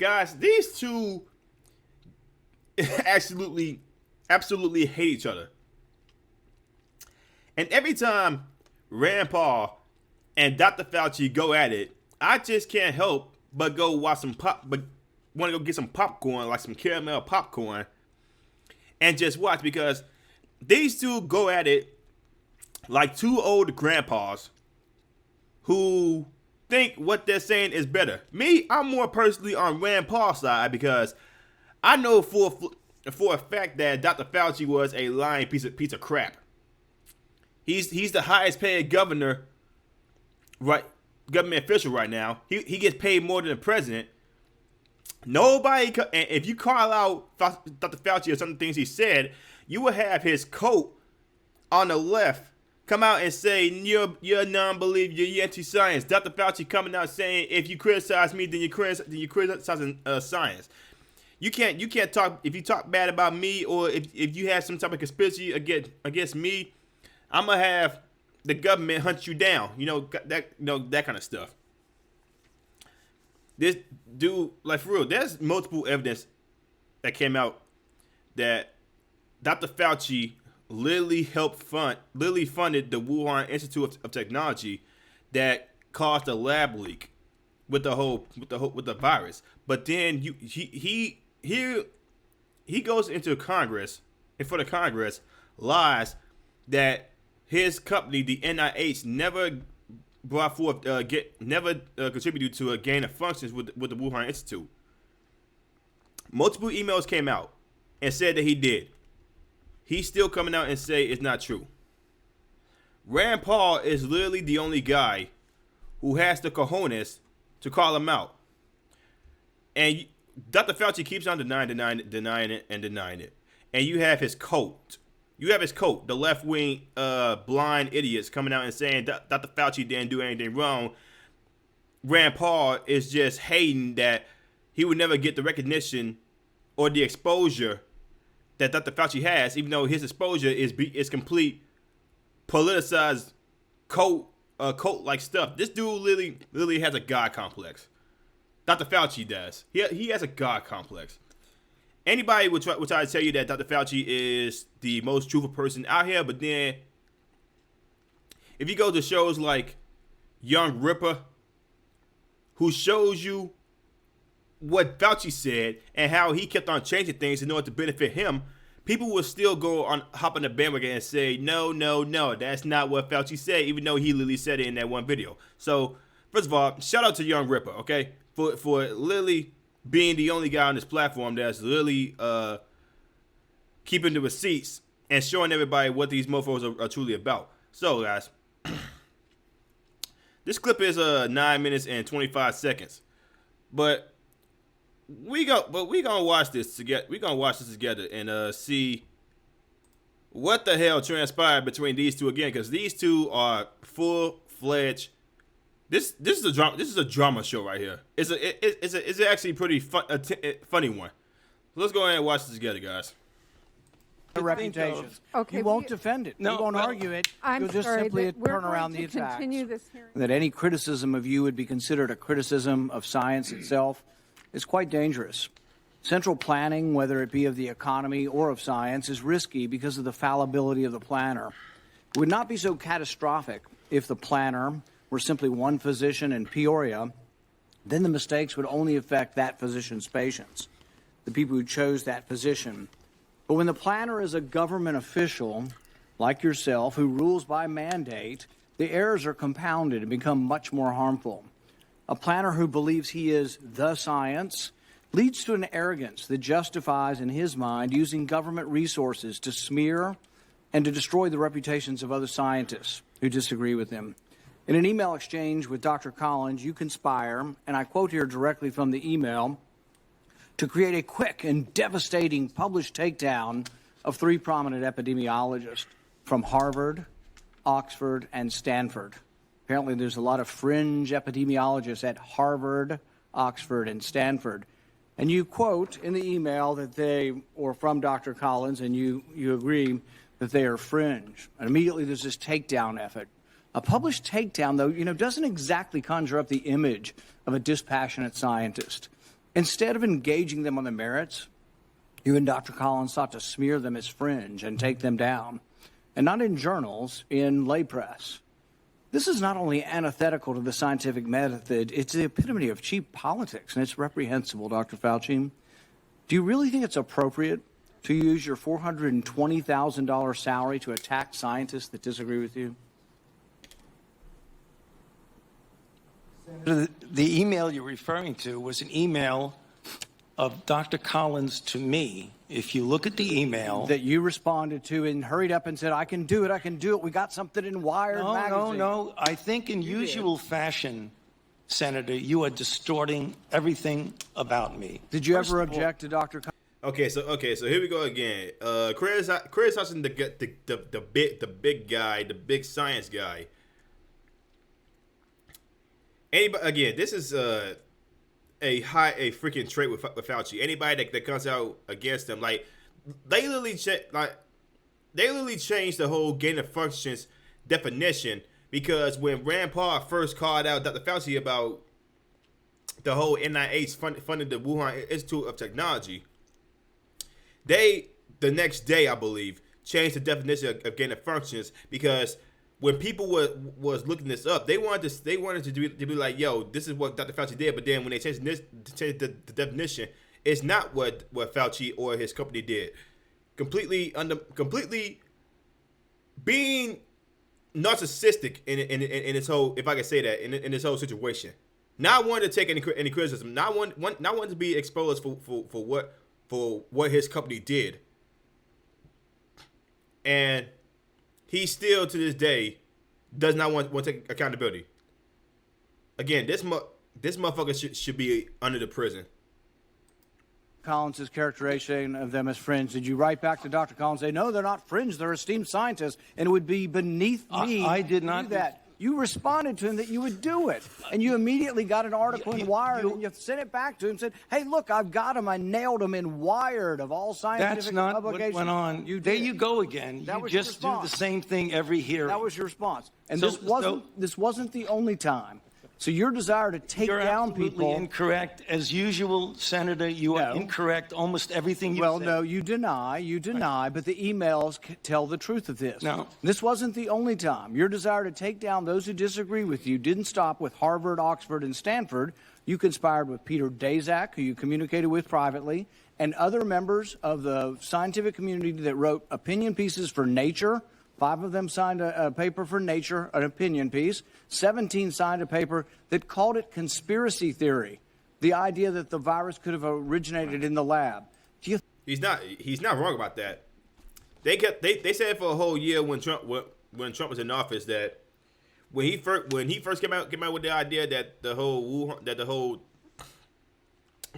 guys, these two absolutely hate each other. And every time Rand Paul and Dr. Fauci go at it, I just can't help but go watch but want to go get some popcorn, like some caramel popcorn, and just watch, because these two go at it like two old grandpas who think what they're saying is better. Me, I'm more personally on Rand Paul's side, because I know for a fact that Dr. Fauci was a lying piece of crap. He's the highest paid government official right now. He gets paid more than the president. Nobody, and if you call out Dr. Fauci or some things he said, you will have his coat on the left come out and say you're a non-believer, you're anti-science. Dr. Fauci coming out saying if you criticize me, then you're criticizing science. You can't talk, if you talk bad about me, or if you have some type of conspiracy against me, I'm gonna have the government hunt you down. That kind of stuff. This dude, like, for real, there's multiple evidence that came out that Dr. Fauci literally funded the Wuhan Institute of Technology that caused a lab leak with the virus. But then he goes into Congress, in front of Congress, lies that his company, the NIH, never brought forth, contributed to a gain of functions with the Wuhan Institute. Multiple emails came out and said that he did. He's still coming out and say it's not true. Rand Paul is literally the only guy who has the cojones to call him out. And Dr. Fauci keeps on denying it. And you have his coat. The left-wing blind idiots coming out and saying Dr. Fauci didn't do anything wrong. Rand Paul is just hating that he would never get the recognition or the exposure that Dr. Fauci has, even though his exposure is complete politicized cult-like stuff. This dude literally has a God complex. Dr. Fauci does. He has a God complex. Anybody would try to tell you that Dr. Fauci is the most truthful person out here, but then if you go to shows like Young Ripper, who shows you what Fauci said and how he kept on changing things in order to benefit him, people will still hop on the bandwagon and say, no, that's not what Fauci said, even though he literally said it in that one video. So, first of all, shout out to Young Ripper, okay, for literally being the only guy on this platform that's literally keeping the receipts and showing everybody what these mofos are truly about. So, guys, this clip is 9 minutes and 25 seconds, but we gonna watch this together. We gonna watch this together and see what the hell transpired between these two again, because these two are full-fledged. This is a drama. This is a drama show right here. It's actually pretty funny one. So let's go ahead and watch this together, guys. A reputation. Okay, you won't defend it. No, you won't argue it. I'm You'll just sorry, simply but we're turn around going the to attacks. continue this hearing. That any criticism of you would be considered a criticism of science itself is quite dangerous. Central planning, whether it be of the economy or of science, is risky because of the fallibility of the planner. It would not be so catastrophic if the planner were simply one physician in Peoria. Then the mistakes would only affect that physician's patients, the people who chose that physician. But when the planner is a government official, like yourself, who rules by mandate, the errors are compounded and become much more harmful. A planner who believes he is the science leads to an arrogance that justifies, in his mind, using government resources to smear and to destroy the reputations of other scientists who disagree with him. In an email exchange with Dr. Collins, you conspire, and I quote here directly from the email, to create a quick and devastating published takedown of three prominent epidemiologists from Harvard, Oxford, and Stanford. Apparently there's a lot of fringe epidemiologists at Harvard, Oxford, and Stanford. And you quote in the email that they, or from Dr. Collins, and you agree that they are fringe. And immediately there's this takedown effort. A published takedown, though, doesn't exactly conjure up the image of a dispassionate scientist. Instead of engaging them on the merits, you and Dr. Collins sought to smear them as fringe and take them down, and not in journals, in lay press. This is not only antithetical to the scientific method, it's the epitome of cheap politics, and it's reprehensible, Dr. Fauci. Do you really think it's appropriate to use your $420,000 salary to attack scientists that disagree with you? The email you're referring to was an email of Dr. Collins to me. If you look at the email That you responded to and hurried up and said, I can do it. We got something in Wired magazine. No. I think in usual fashion, Senator, you are distorting everything about me. Did you First ever of all- object to Dr. Collins? Okay, so here we go again. Criticizing the big guy, the big science guy. Anybody again? This is a freaking trait with Fauci. Anybody that comes out against him, like they literally changed the whole gain of functions definition, because when Rand Paul first called out Dr. Fauci about the whole NIH funding the Wuhan Institute of Technology, they the next day, I believe, changed the definition of gain of functions, because when people was looking this up, they wanted to be like, yo, this is what Dr. Fauci did. But then when they changed the definition, it's not what Fauci or his company did. Completely being narcissistic in this whole, if I can say that, in this whole situation. Not wanting to take any criticism. Not wanting to be exposed for what his company did. And he still, to this day, does not want to take accountability. Again, this motherfucker should be under the prison. Collins' characterization of them as fringe. Did you write back to Dr. Collins and say, no, they're not fringe, they're esteemed scientists, and it would be beneath me I did to not do that? You responded to him that you would do it, and you immediately got an article in Wired, and you sent it back to him and said, hey, look, I've got him. I nailed him in Wired of all scientific That's not publications. what went on. There you go again. That You was your just do response. the same thing every hearing. That was your response. And So- this wasn't the only time. So your desire to take You're down absolutely people. incorrect. As usual, Senator, you are No. incorrect almost everything you Well, say. no, you deny, but the emails tell the truth of this. No. This wasn't the only time. Your desire to take down those who disagree with you didn't stop with Harvard, Oxford, and Stanford. You conspired with Peter Daszak, who you communicated with privately, and other members of the scientific community that wrote opinion pieces for Nature. 5 of them signed a paper for Nature, an opinion piece. 17 signed a paper that called it conspiracy theory, the idea that the virus could have originated in the lab. Do you He's not wrong about that. They said for a whole year when Trump was in office that when he first came out with the idea that the whole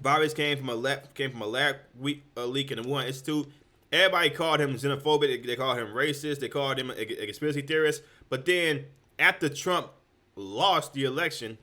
virus came from a lab leak in the Wuhan Institute. Everybody called him xenophobic. They called him racist. They called him a conspiracy theorist. But then after Trump lost the election,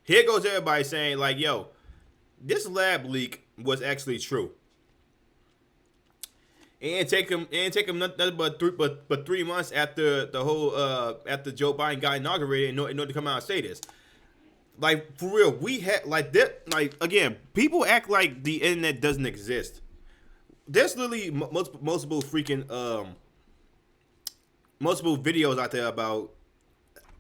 here goes everybody saying like, yo, this lab leak was actually true. And take him nothing but 3 months after the whole after Joe Biden got inaugurated in order to come out and say this. Like, for real, we had like that. Like, again, people act like the internet doesn't exist. There's literally multiple videos out there about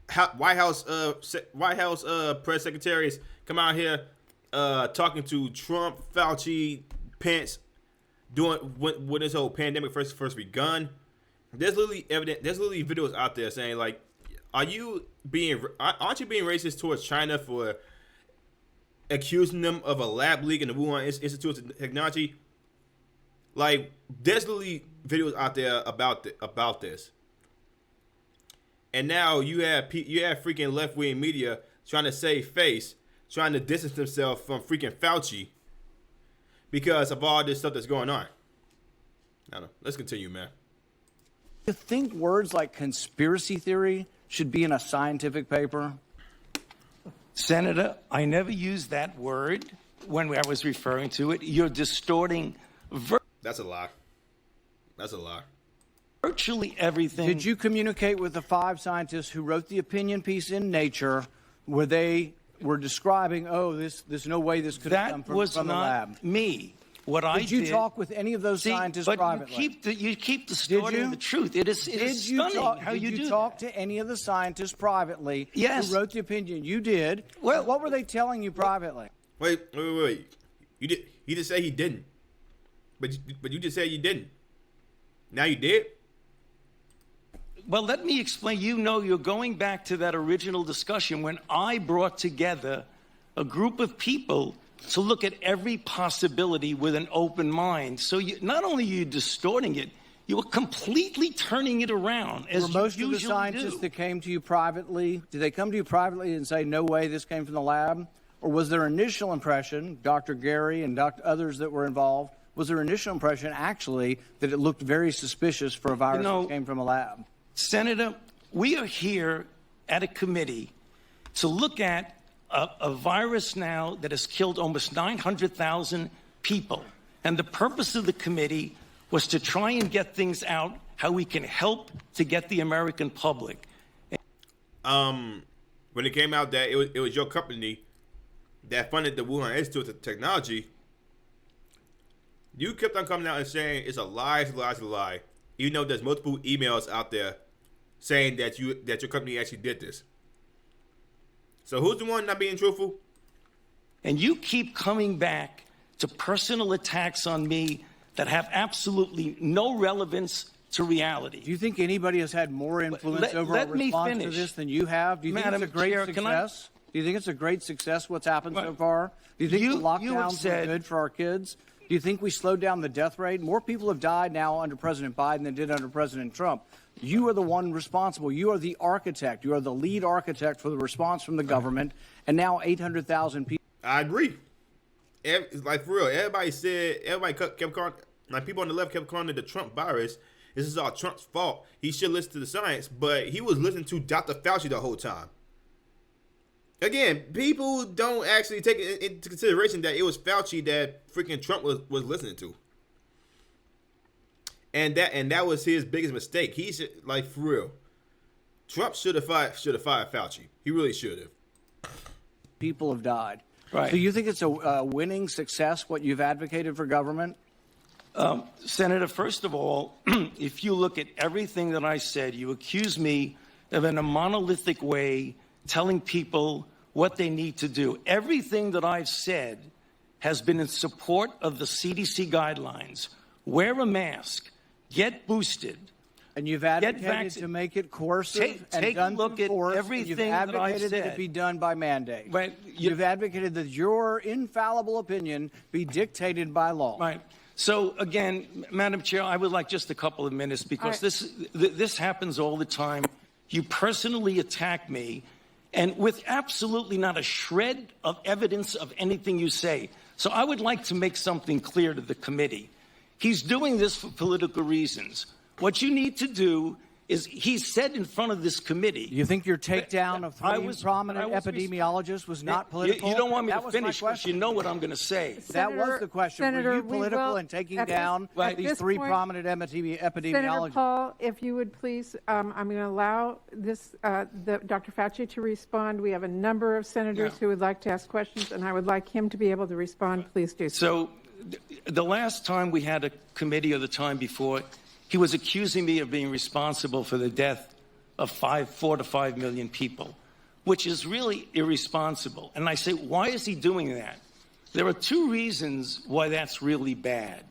how White House press secretaries come out here talking to Trump, Fauci, Pence, doing when this whole pandemic first begun. There's literally videos out there saying like, aren't you being racist towards China for accusing them of a lab leak in the Wuhan Institute of Technology? Like, there's literally videos out there about this, and now you have freaking left wing media trying to save face, trying to distance themselves from freaking Fauci because of all this stuff that's going on. I don't know. Let's continue, man. You think words like conspiracy theory should be in a scientific paper? Senator, I never used that word when I was referring to it. You're distorting That's a lie. That's a lie. virtually everything. Did you communicate with the 5 scientists who wrote the opinion piece in Nature where they were describing, there's no way this could have come That was from the lab. not me. What I did. Did you talk with any of those scientists privately? You keep distorting the truth. It is stunning how you do that. Did you talk to any of the scientists privately? Yes. Who wrote the opinion? You did. Well, what were they telling you privately? Wait. You did. He just said he didn't. But you just said you didn't. Now you did. Well, let me explain. You're going back to that original discussion when I brought together a group of people to look at every possibility with an open mind. So not only are you distorting it, you are completely turning it around, as you most usually of the scientists do. that came to you privately, did they come to you privately and say, no way this came from the lab? Or was their initial impression, Dr. Gary and others that were involved, was their initial impression actually that it looked very suspicious for a virus that came from a lab? Senator, we are here at a committee to look at a virus now that has killed almost 900,000 people. And the purpose of the committee was to try and get things out, how we can help to get the American public. When it came out that it was your company that funded the Wuhan Institute of Technology, you kept on coming out and saying it's a lie, it's a lie, it's a lie. Even though there's multiple emails out there saying that your company actually did this. So who's the one not being truthful? And you keep coming back to personal attacks on me that have absolutely no relevance to reality. Do you think anybody has had more influence over our response to this than you have? Do you think it's a great success? Do you think it's a great success what's happened so far? Do you think the lockdowns were good for our kids? Do you think we slowed down the death rate? More people have died now under President Biden than did under President Trump. You are the one responsible. You are the architect. You are the lead architect for the response from the government. And now 800,000 people. I agree. Like, for real, everybody kept calling, like, people on the left kept calling it the Trump virus. This is all Trump's fault. He should listen to the science, but he was listening to Dr. Fauci the whole time. Again, people don't actually take into consideration that it was Fauci that freaking Trump was listening to. And that was his biggest mistake. He should, like, for real, Trump should have fired Fauci. He really should have. People have died. Right. So you think it's a winning success, what you've advocated for government? Senator, first of all, if you look at everything that I said, you accuse me of, in a monolithic way, telling people what they need to do. Everything that I've said has been in support of the CDC guidelines. Wear a mask, get boosted. And you've advocated to make it coercive take done a look through at force. everything You've that I've advocated that said. it be done by mandate. Right. You've advocated that your infallible opinion be dictated by law. Right. So, again, Madam Chair, I would like just a couple of minutes because this happens all the time. You personally attack me, and with absolutely not a shred of evidence of anything you say. So I would like to make something clear to the committee. He's doing this for political reasons. What you need to do is, he said in front of this committee. You think your takedown of three prominent epidemiologists was not political? You don't want me to finish because because you know what I'm going to say. That was the question. Senator, were you political in taking down these three prominent epidemiologists? Senator Paul, if you would please, I'm going to allow Dr. Fauci to respond. We have a number of senators who would like to ask questions, and I would like him to be able to respond. Please do so. So the last time we had a committee, or the time before, he was accusing me of being responsible for the death of 4 to 5 million people, which is really irresponsible. And I say, why is he doing that? There are two reasons why that's really bad.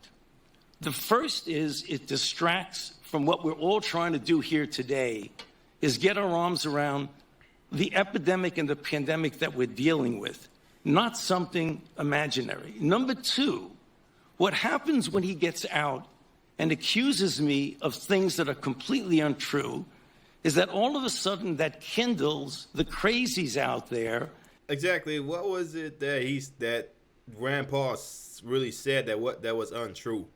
The first is it distracts from what we're all trying to do here today, is get our arms around the epidemic and the pandemic that we're dealing with, not something imaginary. Number two, what happens when he gets out and accuses me of things that are completely untrue is that all of a sudden that kindles the crazies out there. Exactly. What was it that Rand Paul really said that was untrue?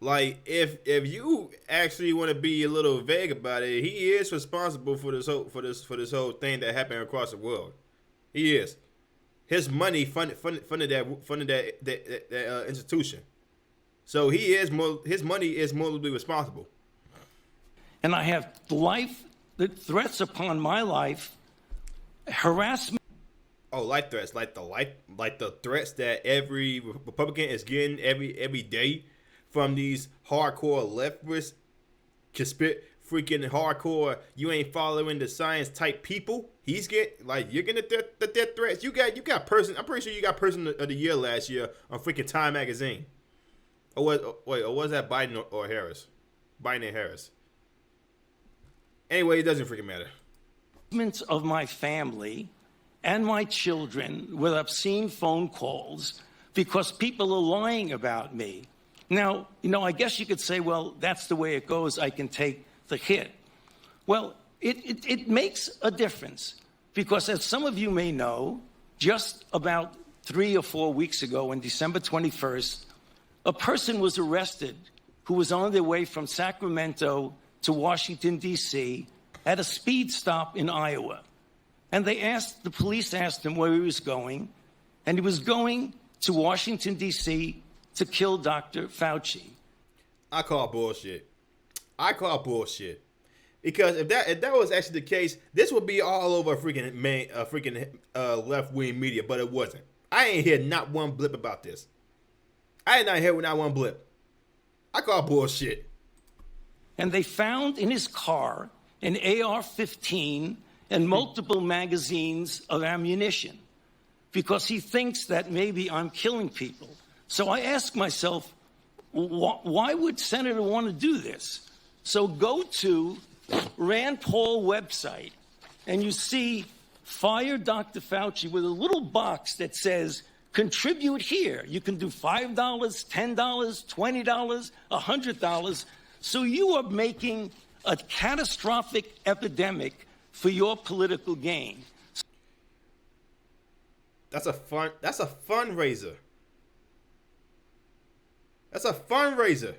Like, if you actually want to be a little vague about it, he is responsible for this whole thing that happened across the world. He is. His money funded that institution. So his money is morally responsible. And I have threats upon my life harassment. Oh, life threats, like the threats that every Republican is getting every day from these hardcore leftists, freaking hardcore. You ain't following the science type people. He's getting you're getting the death threats. You got person. I'm pretty sure you got person of the year last year on freaking Time magazine. Or was that Biden or Harris? Biden and Harris. Anyway, it doesn't freaking matter. Of my family and my children with obscene phone calls because people are lying about me. Now, I guess you could say, well, that's the way it goes. I can take the hit. Well, it makes a difference because, as some of you may know, just about 3 or 4 weeks ago, on December 21st, a person was arrested who was on their way from Sacramento to Washington, D.C. at a speed stop in Iowa. And the police asked him where he was going, and he was going to Washington, D.C. to kill Dr. Fauci. I call bullshit. Because if that was actually the case, this would be all over freaking left-wing media, but it wasn't. I ain't hear not one blip about this. I ain't not hear not one blip. I call bullshit. And they found in his car an AR-15 and multiple magazines of ammunition because he thinks that maybe I'm killing people. So I ask myself, why would Senator want to do this? So go to Rand Paul website and you see Fire Dr. Fauci with a little box that says contribute here. You can do $5, $10, $20, $100. So you are making a catastrophic epidemic for your political gain. That's a fundraiser. That's a fundraiser.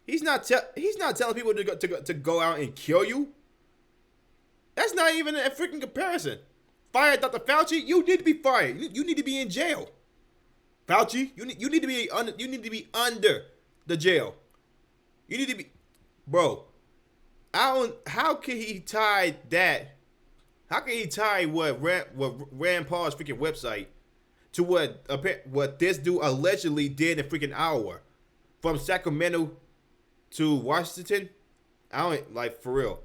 He's not telling people to go out and kill you. That's not even a freaking comparison. Fire Dr. Fauci, you need to be fired. You need to be in jail. Fauci, you need to be under the jail. You need to be, bro. How can he tie that? How can he tie what Rand Paul's freaking website to what this dude allegedly did in freaking Iowa, from Sacramento to Washington? I don't for real.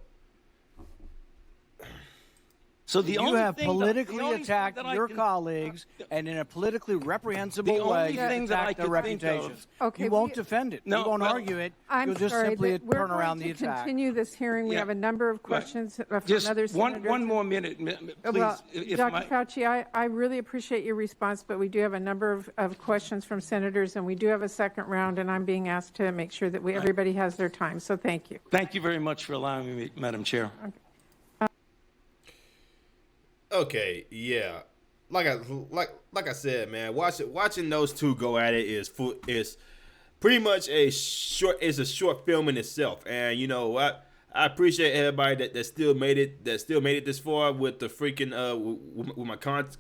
So you have politically attacked your colleagues and in a politically reprehensible way attacked their reputations. Okay, you won't defend it. You won't argue it. You'll just simply turn around the attack. We're going to continue this hearing. We have a number of questions from just other senators. One more minute, please. Well, Dr. Fauci, I really appreciate your response, but we do have a number of questions from senators, and we do have a second round, and I'm being asked to make sure that everybody has their time. So thank you. Thank you very much for allowing me, Madam Chair. Okay. Okay, yeah. Like I said, man, watching those two go at it is pretty much a short film in itself. And you know what? I appreciate everybody that still made it this far with the freaking with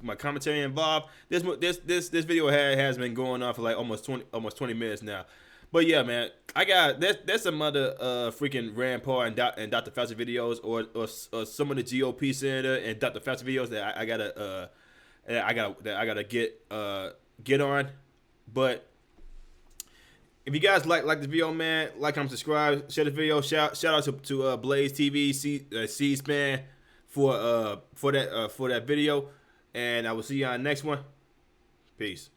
my commentary involved. This video has been going on for like almost 20 minutes now. But yeah, man, there's some other freaking Rand Paul and Dr. Fauci videos or some of the GOP senator and Dr. Fauci videos that I gotta get on. But if you guys like this video, man, like, comment, subscribe, share the video. Shout out to Blaze TV, C-SPAN for that video, and I will see you on the next one. Peace.